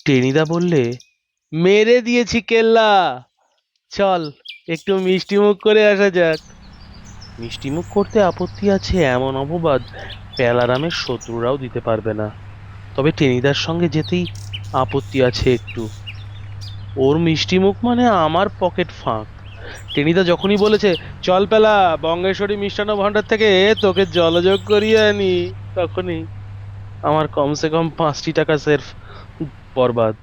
টেনিদা বললে, মেরে দিয়েছি কেল্লা। চল, একটু মিষ্টিমুখ করে আসা যাক। মিষ্টিমুখ করতে আপত্তি আছে এমন অপবাদ পেলারামের শত্রুরাও দিতে পারবে না। তবে টেনিদার সঙ্গে যেতেই আপত্তি আছে একটু। ওর মিষ্টিমুখ মানে আমার পকেট ফাঁক। টেনিদা যখনই বলেছে, চল পেলা, বঙ্গেশ্বরী মিষ্টান্ন ভান্ডার থেকে তোকে জলযোগ করিয়ে আনি, তখনই আমার কমসে কম 5টি টাকা সেরফ বরবাদ।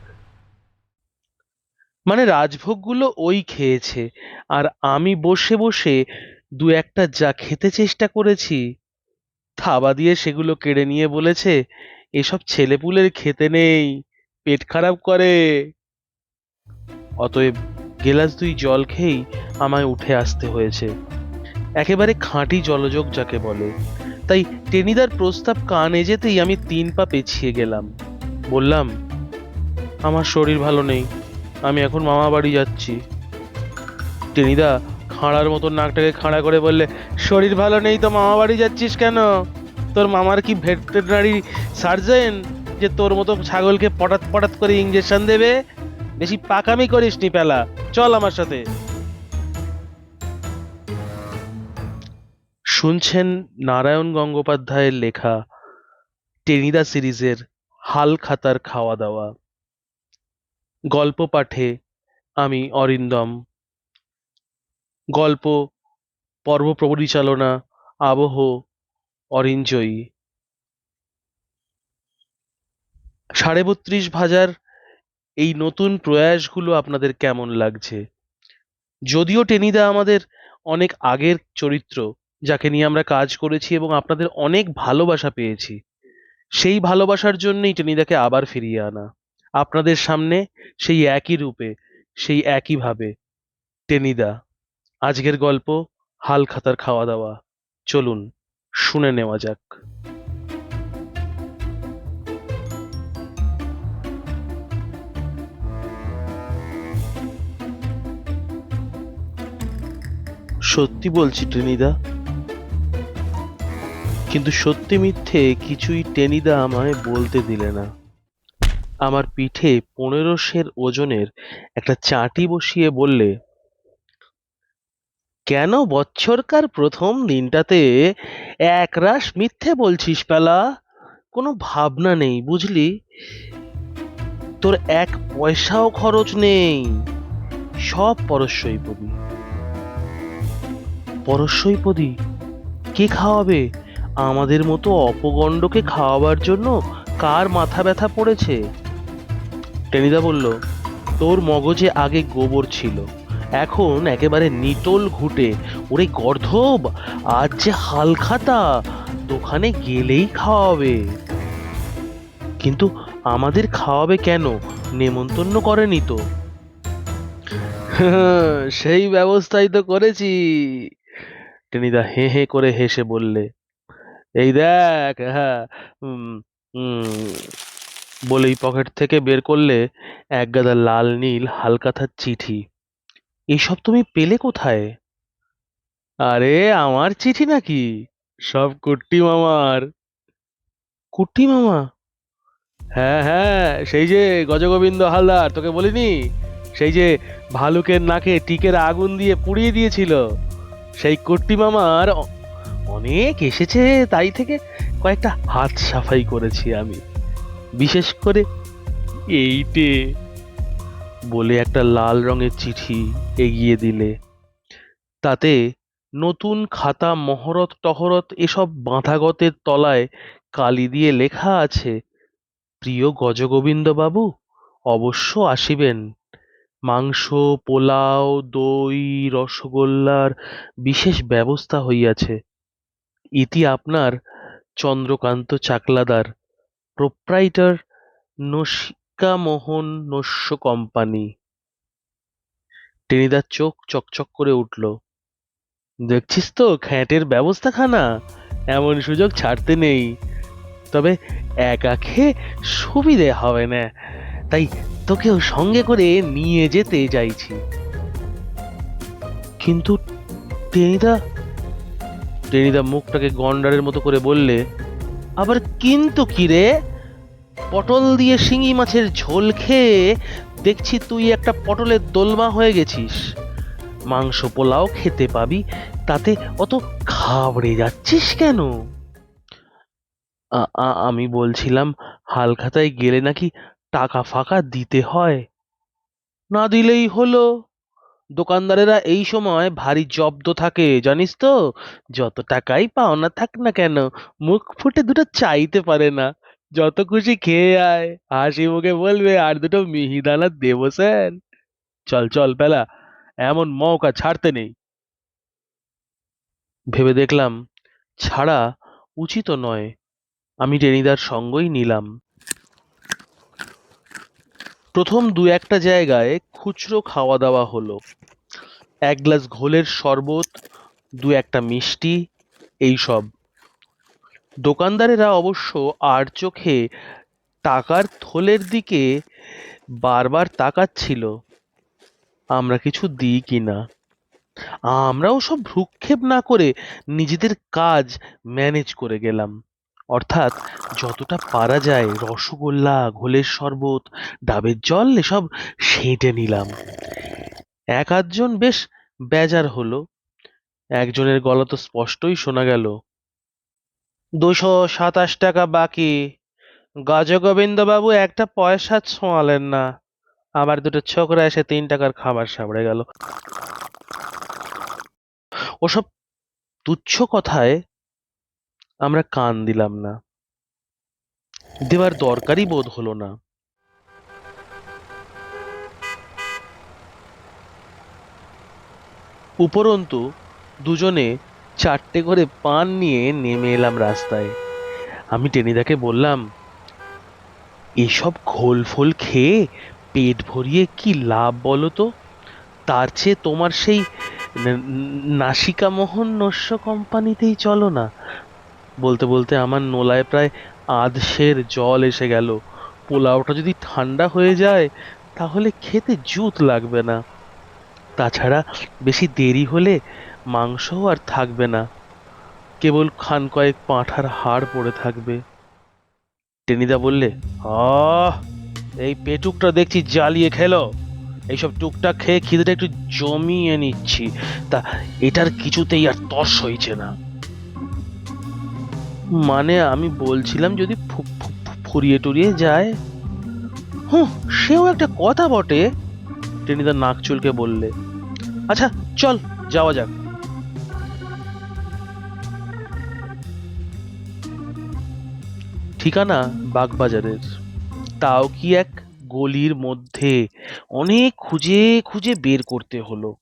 মানে রাজভোগগুলো ওই খেয়েছে, আর আমি বসে বসে দু একটা যা খেতে চেষ্টা করেছি, থাবা দিয়ে সেগুলো কেড়ে নিয়ে বলেছে, এসব ছেলেপুলের খেতে নেই, পেট খারাপ করে। অতএব গেলাস দুই জল খেয়েই আমায় উঠে আসতে হয়েছে। একেবারে খাঁটি জলযোগ যাকে বলে। তাই টেনিদার প্রস্তাব কানে যেতেই আমি 3 পা পেছিয়ে গেলাম। বললাম, আমার শরীর ভালো নেই, আমি এখন মামা বাড়ি যাচ্ছি। টেনিদা খাঁড়ার মতন নাকটাকে খাড়া করে বললে, শরীর ভালো নেই তো মামা বাড়ি যাচ্ছিস কেন? তোর মামার কি ভেটেরিনারি সার্জন যে তোর মতো ছাগলকে পটাত পটাত করে ইঞ্জেকশন দেবে? বেশি পাকামি করিস নি পেলা, চল আমার সাথে। শুনছেন নারায়ণ গঙ্গোপাধ্যায়ের লেখা টেনিদা সিরিজের হালখাতার খাওয়া দাওয়া। গল্প পাঠে আমি অরিন্দম। গল্প পর্ব পরিচালনা আবহ অরিঞ্জয়ী। 32.5 ভাজার এই নতুন প্রয়াসগুলো আপনাদের কেমন লাগছে? যদিও টেনিদা আমাদের অনেক আগের চরিত্র, যাকে নিয়ে আমরা কাজ করেছি এবং আপনাদের অনেক ভালোবাসা পেয়েছি, সেই ভালোবাসার জন্যই টেনিদাকে আবার ফিরিয়ে আনা আপনাদের সামনে, সেই একই রূপে, সেই একইভাবে। টেনিদা, আজকের গল্প হালখাতার খাওয়া দাওয়া। চলুন শুনে নেওয়া যাক। সত্যি বলছি টেনিদা, কিন্তু সত্যি মিথ্যে কিছুই টেনিদা আমায় বলতে দিলে না। আমার পিঠে 15 সের ওজনের একটা চাটি বসিয়ে বললে, কেন বৎসরকার প্রথম দিনটাতে একরাশ মিথ্যে বলছিস পেলা? কোনো ভাবনা নেই বুঝলি, তোর 1 পয়সাও খরচ নেই, সব পরস্বৈপদী। পরস্বৈপদী? কে খাওয়াবে? আমাদের মতো অপগণ্ডকে খাওয়াবার জন্য কার মাথা ব্যথা পড়েছে? টেনিদা বলল, তোর মগজে আগে গোবর ছিল, এখন একেবারে নিটোল ঘুটে। ওরে গর্ধব, আজ যে হালখাতা, দোকানে গেলেই খাওয়াবে। কিন্তু আমাদের খাওয়াবে কেন? নেমন্তন্ন করেনি তো? সেই ব্যবস্থাই তো করেছি। টেনিদা হে হে করে হেসে বললে, এই দেখ, হ্যাঁ, উম, উম, বলেই পকেট থেকে বের করলে একগাদা লাল নীল হালকাথার চিঠি। এসব তুমি পেলে কোথায়? আরে আমার চিঠি নাকি, সব কুট্টি মামার। কুট্টি মামা? হ্যাঁ হ্যাঁ, সেই যে গজগোবিন্দ হালদার, তোকে বলিনি? সেই যে ভালুকের নাকে টিকের আগুন দিয়ে পুড়িয়ে দিয়েছিল, সেই কুট্টি মামার অনেক এসেছে, তাই থেকে কয়েকটা হাত সাফাই করেছি আমি। বিশেষ করে এইটে, বলে একটা লাল রঙের চিঠি এগিয়ে দিলে। তাতে নতুন খাতা মহরত টহরত এসব বাঁধাগতের তলায় কালি দিয়ে লেখা আছে, প্রিয় গজগোবিন্দ বাবু, অবশ্য আসিবেন। মাংস, পোলাও, দই, রসগোল্লার বিশেষ ব্যবস্থা হইয়াছে। ইতি আপনার চন্দ্রকান্ত চাকলাদার, প্রোপ্রাইটার, নসিকামোহন নস্য কোম্পানি। টেনিদার চোখ চকচক করে উঠল। দেখছিস তো খ্যাটের ব্যবস্থাখানা, এমন সুযোগ ছাড়তে নেই। তবে একা খেয়ে সুবিধে হবে না, তাই তোকেও সঙ্গে করে নিয়ে যেতে চাইছি। কিন্তু টেনিদা, টেনিদা মুখটাকে গন্ডারের মতো করে বললে, আবার কিন্তু কি রে? পটল দিয়ে শিঙি মাছের ঝোল খেয়ে দেখছি তুই একটা পটলের দোলমা হয়ে গেছিস। মাংস পোলাও খেতে পাবি, তাতে অত ঘাবড়ে যাচ্ছিস কেন? আমি বলছিলাম, হালখাতায় গেলে নাকি টাকা ফাকা দিতে হয়। না দিলেই হলো। দোকানদারেরা এই সময় ভারী জব্দ থাকে জানিস তো। যত টাকাই পাওনা থাক না কেন, মুখ ফুটে দুটো চাইতে পারে না। যত খুশি খেয়ে আয়, হাসি মুখে বলবে আর দুটো মিহিদানা দেবো স্যার। চল চল পেলা, এমন মৌকা ছাড়তে নেই। ভেবে দেখলাম ছাড়া উচিত নয়। আমি টেনিদার সঙ্গই নিলাম। প্রথম দু একটা জায়গায় খুচরো খাওয়া দাওয়া হলো। এক গ্লাস ঘোলের শরবত, দু একটা মিষ্টি, এইসব। দোকানদারেরা অবশ্য আর চোখে টাকার থলের দিকে বারবার তাকাচ্ছিল, আমরা কিছু দিই কিনা। আমরাও সব ভ্রুক্ষেপ না করে নিজেদের কাজ ম্যানেজ করে গেলাম। অর্থাৎ যতটা পারা যায় রসগোল্লা, ঘোলের শরবত, ডাবের জল এসব সেঁটে নিলাম। এক আধজন বেশ বেজার হলো। একজনের গলা তো স্পষ্টই শোনা গেল, 227 টাকা বাকি। গজগোবিন্দবাবু একটা পয়সা ছোঁয়ালেন না। আবার দুটো ছোকরা এসে 3 টাকার খাবার সাবড়ে গেল। ওসব তুচ্ছ কথায় আমরা কান দিলাম না, দেওয়ার দরকারই বোধ হলো না। উপরন্তু দুজনে 4টে করে পান নিয়ে নেমে এলাম রাস্তায়। আমি টেনিদাকে বললাম, এসব ঘোল ফোল খেয়ে পেট ভরিয়ে কি লাভ বলো তো? তার চেয়ে তোমার সেই নাসিকা মোহন নস্য কোম্পানিতেই চলো না। বলতে বলতে আমার নোলায় প্রায় আধশের জল এসে গেল। পোলাওটা যদি ঠান্ডা হয়ে যায় তাহলে খেতে জুত লাগবে না। তাছাড়া বেশি দেরি হলে মাংসও আর থাকবে না, কেবল খান কয়েক পাঁঠার হাড় পড়ে থাকবে। টেনিদা বললে, আহ, এই পেটুকটা দেখছি জ্বালিয়ে খেলো। এইসব টুকটাক খেয়ে খিদেটা একটু জমিয়ে নিচ্ছি, তা এটার কিছুতেই আর তর্স হইছে না। মানে আমি বলছিলাম যদি ফুরিয়ে টুরিয়ে যায়। হুঁ, সেও একটা কথা বটে। টেনিদা নাক চুলকে বললে, আচ্ছা চল যাওয়া যাক। ঠিকানা বাগবাজারের, তাও কি এক গলির মধ্যে। অনেক খুঁজে খুঁজে বের করতে হলো।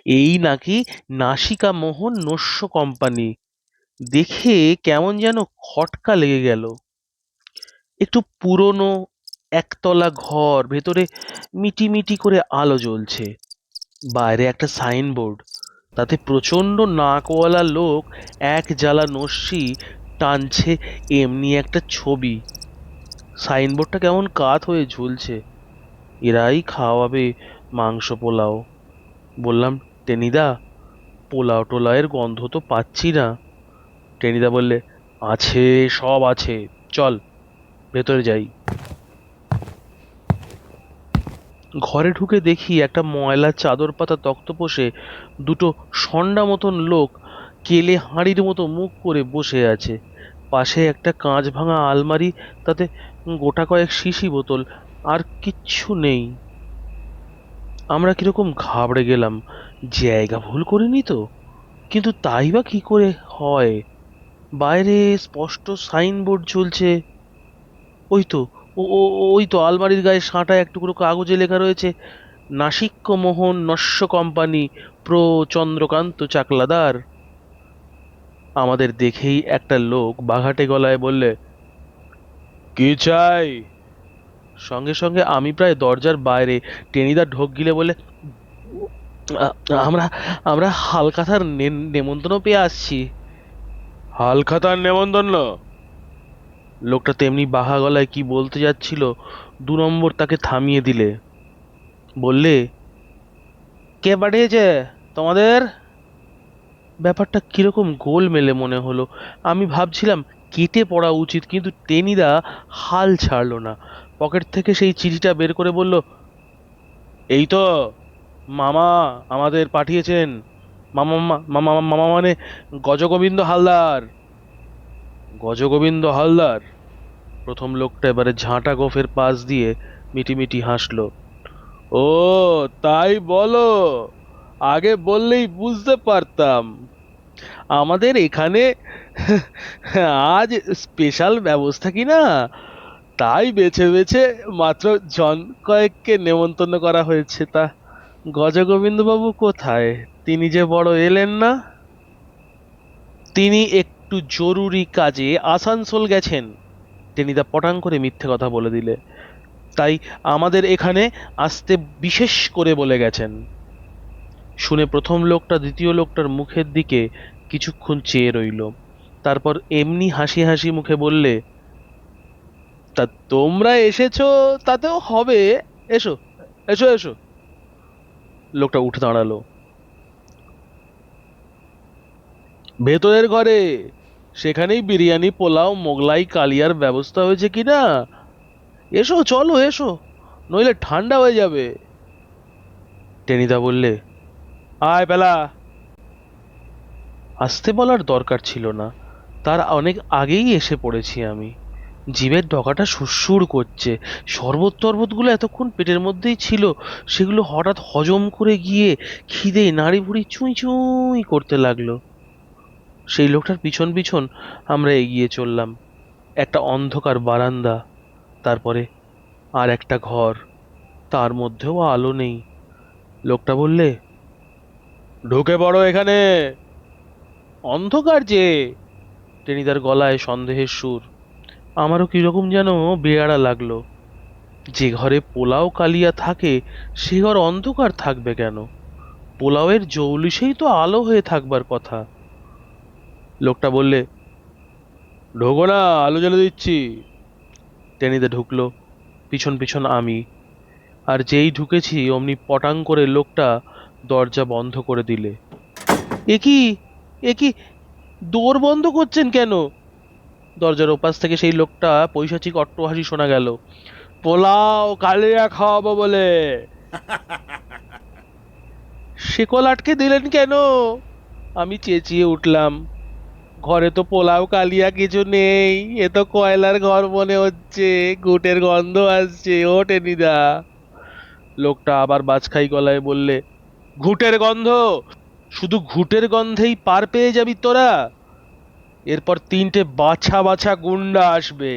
এই নাকি নাসিকা মোহন নস্য কোম্পানি। দেখে কেমন যেন খটকা লেগে গেল। একটু পুরনো একতলা ঘর, ভেতরে মিটি করে আলো জ্বলছে। বাইরে একটা সাইনবোর্ড, তাতে প্রচন্ড নাকওয়ালা লোক এক জ্বালা নস্যি টানছে এমনি একটা ছবি। সাইনবোর্ডটা কেমন কাত হয়ে ঝুলছে। এরাই খাওয়াবে মাংস পোলাও। বললাম, টেনিদা, পোলাও টোলাওয়ের গন্ধ তো পাচ্ছি না। টেনিদা বললে, আছে, সব আছে, চল ভেতরে যাই। ঘরে ঢুকে দেখি একটা ময়লা চাদর পাতা তক্তপোষে দুটো ষণ্ডা মতন লোক কেলে হাঁড়ির মতো মুখ করে বসে আছে। পাশে একটা কাঁচ ভাঙা আলমারি, তাতে গোটা কয়েক শিশি বোতল, আর কিচ্ছু নেই। আমরা কিরকম ঘাবড়ে গেলাম, জায়গা ভুল করিনি তো? কিন্তু তাই বা কি করে হয়? বাইরে স্পষ্ট সাইনবোর্ড ঝুলছে। ওই তো, ওই তো আলমারির গায়ে সাঁটা এক টুকরো কাগজে লেখা রয়েছে, নাসিক্য মোহন নস্য কোম্পানি, প্রো চন্দ্রকান্ত চাকলাদার। আমাদের দেখেই একটা লোক বাঘাটে গলায় বললে, কি চাই? সঙ্গে সঙ্গে আমি প্রায় দরজার বাইরে। টেনিদা ঢোক গিলে বলে, "আ- আমরা আমরা হালখাতার নেমন্তন্ন পেয়ে আসছি। হালখাতার নেমন্তন্ন? লোকটা তেমনি বাহা গলায় কি বলতে যাচ্ছিল, 2 নম্বর তাকে থামিয়ে দিলে। বললে, কে পাঠিয়েছে তোমাদের? ব্যাপারটা কিরকম গোলমেলে মনে হলো। আমি ভাবছিলাম কেটে পড়া উচিত, কিন্তু টেনিদা হাল ছাড়লো না। পকেট থেকে সেই চিঠিটা বের করে বলল, এই তো মামা আমাদের পাঠিয়েছেন। মামা মামা মামা মানে গজগোবিন্দ হালদার। গজগোবিন্দ হালদার? প্রথম লোকটা এবারে ঝাঁটা গোফের পাশ দিয়ে মিটিমিটি হাসলো। ও, তাই বলো? আগে বললেই বুঝতে পারতাম। আমাদের এখানে আজ স্পেশাল ব্যবস্থা কি না, তাই বেছে বেছে মাত্র জন কয়েককে নেমন্তন্ন করা হয়েছে। তা গজগোবিন্দবাবু কোথায়? তিনি যে বড় এলেন না। তিনি একটু জরুরি কাজে আসানসোল গেছেন। টেনিদা পটাং করে মিথ্যে কথা বলে দিলে। তাই আমাদের এখানে আসতে বিশেষ করে বলে গেছেন। শুনে প্রথম লোকটা দ্বিতীয় লোকটার মুখের দিকে কিছুক্ষণ চেয়ে রইল। তারপর এমনি হাসি হাসি মুখে বললে, তা তোমরা এসেছো তাতেও হবে। এসো এসো এসো। লোকটা উঠে দাঁড়ালো। ভেতরের ঘরে, সেখানেই বিরিয়ানি পোলাও মোগলাই কালিয়ার ব্যবস্থা হয়েছে কিনা। এসো, চলো এসো, নইলে ঠান্ডা হয়ে যাবে। টেনিদা বললে, আয় বেলা। আসতে বলার দরকার ছিল না, তার অনেক আগেই এসে পড়েছি আমি। জিভের ডগাটা সুড়সুড় করছে। শরবত টরবতগুলো এতক্ষণ পেটের মধ্যেই ছিল, সেগুলো হঠাৎ হজম করে গিয়ে খিদে নাড়ি ভুড়ি চুঁই চুঁই করতে লাগলো। সেই লোকটার পিছন পিছন আমরা এগিয়ে চললাম। একটা অন্ধকার বারান্দা, তারপরে আর একটা ঘর, তার মধ্যেও আলো নেই। লোকটা বললে, ঢুকে পড়ো এখানে। অন্ধকার যে। টেনিদার গলায় সন্দেহের সুর। আমারও কিরকম যেন বেয়াড়া লাগলো। যে ঘরে পোলাও কালিয়া থাকে সে ঘর অন্ধকার থাকবে কেন? পোলাওয়ের জৌলুসেই তো আলো হয়ে থাকবার কথা। লোকটা বললে, ঢোকো না, আলো জ্বেলে দিচ্ছি। টেনিদা ঢুকলো, পিছন পিছন আমি। আর যেই ঢুকেছি অমনি পটাং করে লোকটা দরজা বন্ধ করে দিলে। এ কি, এ কি, দোর বন্ধ করছেন কেন? দরজার ওপাশ থেকে সেই লোকটা পৈশাচিক অট্টহাসি শোনা গেল। পোলাও কালিয়া খাওয়াবো বলে। শিকল আটকে দিলেন কেন? আমি চেঁচিয়ে উঠলাম। ঘরে তো পোলাও কালিয়া কিছু নেই, এ তো কয়লার ঘর মনে হচ্ছে, ঘুটের গন্ধ আসছে। ও টেনিদা। লোকটা আবার বাজখাই গলায় বললে, ঘুটের গন্ধ? শুধু ঘুটের গন্ধেই পার পেয়ে যাবি তোরা? এরপর তিনটে বাছা বাছা গুন্ডা আসবে,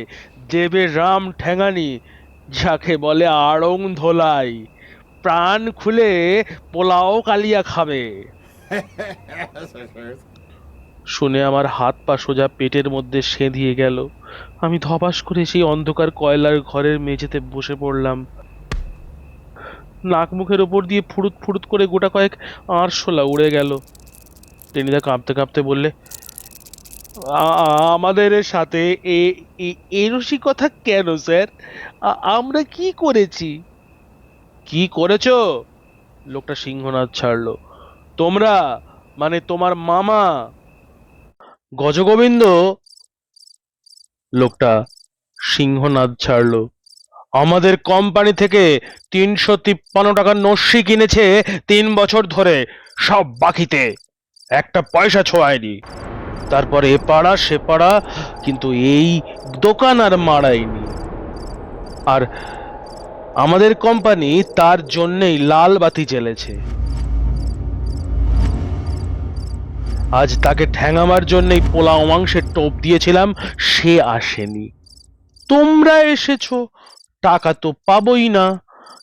দেবে রাম ঠ্যাঙানি, যাকে বলে আড়ং ধোলাই। প্রাণ খুলে পোলাও কালিয়া খাবে। শুনে আমার হাত পা সোজা পেটের মধ্যে সেঁধিয়ে গেল। আমি ধপাস করে সেই অন্ধকার কয়লার ঘরের মেঝেতে বসে পড়লাম। নাক মুখের ওপর দিয়ে ফুরুত ফুরুত করে গোটা কয়েক আরশোলা উড়ে গেল। টেনিদা কাঁপতে কাঁপতে বললে, আমাদের সাথে এ রসিকতা কেন স্যার? আমরা কি করেছি? কি করেছো? লোকটা সিংহনাদ ছাড়লো। তোমরা মানে তোমার মামা গজগোবিন্দ। লোকটা সিংহনাদ ছাড়লো। আমাদের কোম্পানি থেকে ৩৫৩ টাকার নস্যি কিনেছে ৩ বছর ধরে, সব বাকিতে, একটা পয়সা ছোঁয়ায়নি। তারপর এ পাড়া সে পাড়া, কিন্তু এই দোকান আর মাড়ায়নি। আর আমাদের কোম্পানি তার জন্যেই লাল বাতি জ্বেলেছে। আজ তাকে ঠ্যাঙামার জন্যই পোলাও মাংসের টোপ দিয়েছিলাম, সে আসেনি। তোমরা এসেছো, টাকা তো পাবোই না,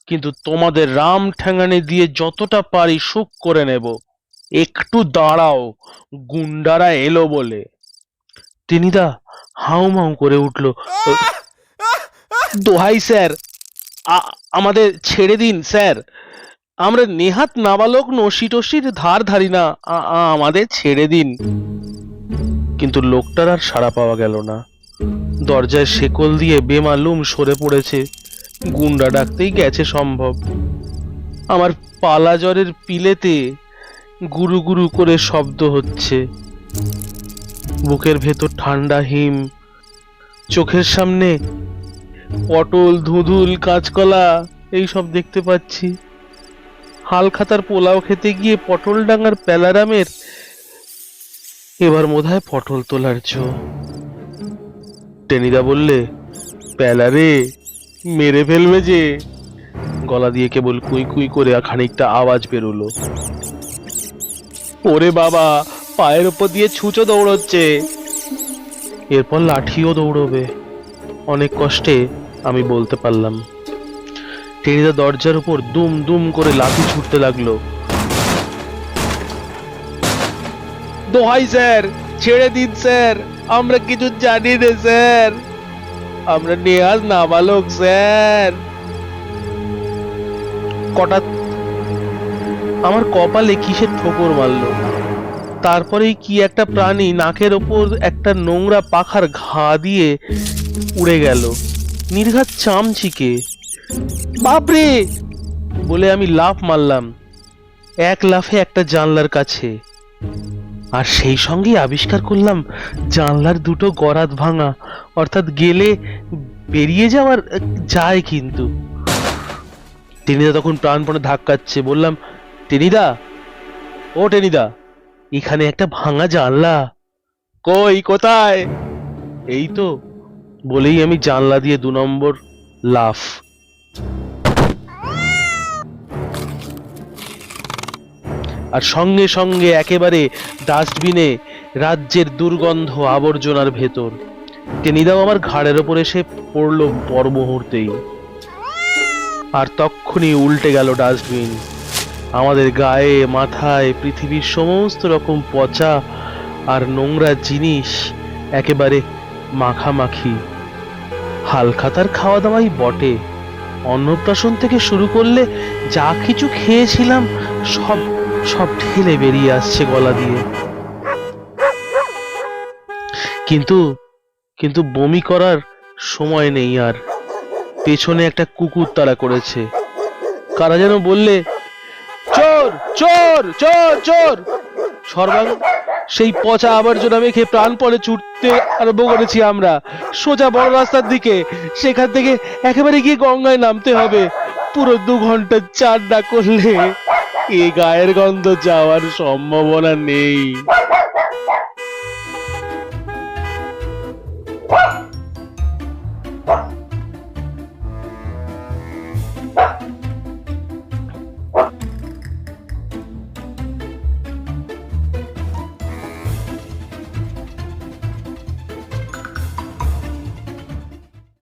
কিন্তু তোমাদের রাম ঠ্যাঙানি দিয়ে যতটা পারি সুখ করে নেব। একটু দাঁড়াও, গুন্ডারা এলো বলে। টেনিদা হাউমাউ করে উঠল, দোহাই স্যার, আমাদের ছেড়ে দিন স্যার। আমরা নেহাত নাবালক, নসি টসির ধার ধারি না, আমাদের ছেড়ে দিন। কিন্তু লোকটার আর সাড়া পাওয়া গেল না। দরজায় শেকল দিয়ে বেমালুম সরে পড়েছে। গুন্ডা ডাকতেই গেছে সম্ভব। আমার পালা জ্বরের পিলেতে গুরু গুরু করে শব্দ হচ্ছে। বুকের ভেতর ঠান্ডা হিম চোখের সামনে পটল, ধুঁধুল, কাঁচকলা এইসব দেখতে পাচ্ছি। হালখাতার পোলাও খেতে গিয়ে পটল ডাঙ্গার প্যালারামের এবার বোধহয় পটল তোলার জো। টেনিদা বললে, প্যালারে মেরে ফেলবে যে। গলা দিয়ে কেবল কুই কুই করে খানিকটা আওয়াজ বেরোলো। ওরে বাবা, পায়ের উপর দিয়ে ছুঁচো দৌড়চ্ছে। এরপর লাঠিও দৌড়বে। অনেক কষ্টে আমি বলতে পারলাম। টেনিদা দরজার উপর দুম দুম করে লাথি ছুটতে লাগলো। দোহাই স্যার, ছেড়ে দিন স্যার, আমরা কিছু জানি না স্যার, আমরা নেহাজ নাবালক স্যার। হঠাৎ আমার কপালে কিসের ঠোকর মারলো। তারপরেই কি একটা প্রাণী নাকের ওপর একটা নোংরা পাখার ঘা দিয়ে উড়ে গেল, নির্ঘাত চামচিকে। বাপরে বলে আমি লাফ মারলাম, এক লাফে একটা জানলার কাছে। আর সেই সঙ্গে আবিষ্কার করলাম জানলার দুটো গরাদ ভাঙা, অর্থাৎ গেলে বেরিয়ে যাওয়ার যায়। কিন্তু টেনিদা তখন প্রাণপণে ধাক্কাচ্ছে। বললাম, টেনিদা, ও টেনিদা, এখানে একটা ভাঙা জানলা। কই, কোথায়? এই তো। বলেই আমি জানলা দিয়ে 2 নম্বর লাফ। আর সঙ্গে সঙ্গে একেবারে ডাস্টবিনে, রাজ্যের দুর্গন্ধ আবর্জনার ভেতর। টেনিদাও আমার ঘাড়ের ওপর এসে পড়লো পর মুহূর্তেই। আর তক্ষুনি উল্টে গেল ডাস্টবিন। আমাদের গায়ে, মাথায় পৃথিবীর সমস্ত রকম পচা আর নোংরা জিনিস একেবারে মাখামাখি। হালখাতার খাওয়া দাওয়াই বটে। অন্নপ্রাশন থেকে শুরু করলে যা কিছু খেয়েছিলাম সব সব ঢেলে বেরিয়ে আসছে গলা দিয়ে। কিন্তু কিন্তু বমি করার সময় নেই আর। পেছনে একটা কুকুর তাড়া করেছে। কারা যেন বললে, চোর চোর চোর চোর। সর্বাঙ্গ সেই পচা আবর্জনা মেখে প্রাণপণে ছুটতে আরম্ভ করেছি আমরা সোজা বড় রাস্তার দিকে। সেখান থেকে একেবারে গিয়ে গঙ্গায় নামতে হবে। পুরো 2 ঘন্টা চান না করলে এ গায়ের গন্ধ যাওয়ার সম্ভাবনা নেই।